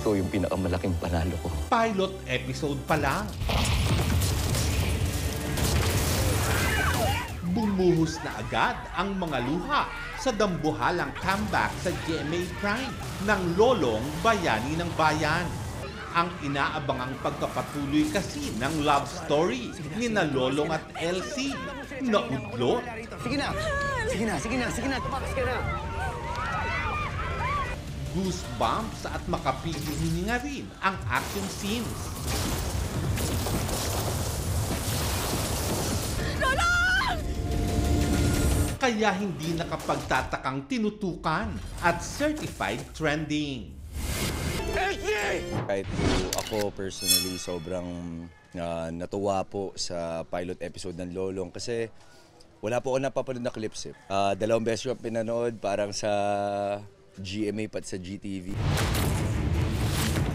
ikaw yung pinakamalaking panalo ko. Pilot episode pa lang. Bumuhos na agad ang mga luha sa dambuhalang comeback sa GMA Prime ng Lolong Bayani ng Bayan. Ang inaabangang pagkapatuloy kasi ng love story ni na Lolong at Elsie na udlot. Sige na! Sige na! Sige na! Sige na! Tumakas ka na! Goosebumps at makapigil hininga rin ang action scenes. Kaya hindi nakapagtatakang tinutukan at certified trending. Kahit po ako personally sobrang natuwa po sa pilot episode ng Lolong kasi wala po ako napapanood na clips eh. 2 beses ko pinanood parang sa GMA pat sa GTV.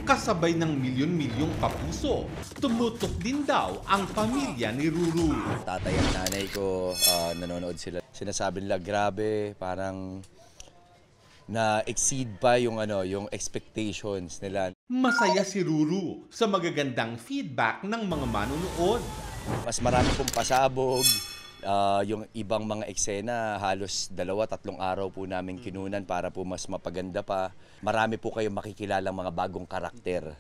Kasabay ng milyon-milyong kapuso, tumutok din daw ang pamilya ni Ruru. Tatay at nanay ko nanonood sila. Sinasabi nila grabe, parang na-exceed pa yung expectations nila. Masaya si Ruru sa magagandang feedback ng mga manonood. Mas marami pong pasabog, yung ibang mga eksena halos 2-3 araw po namin kinunan para po mas mapaganda pa. Marami po kayong makikilalang mga bagong karakter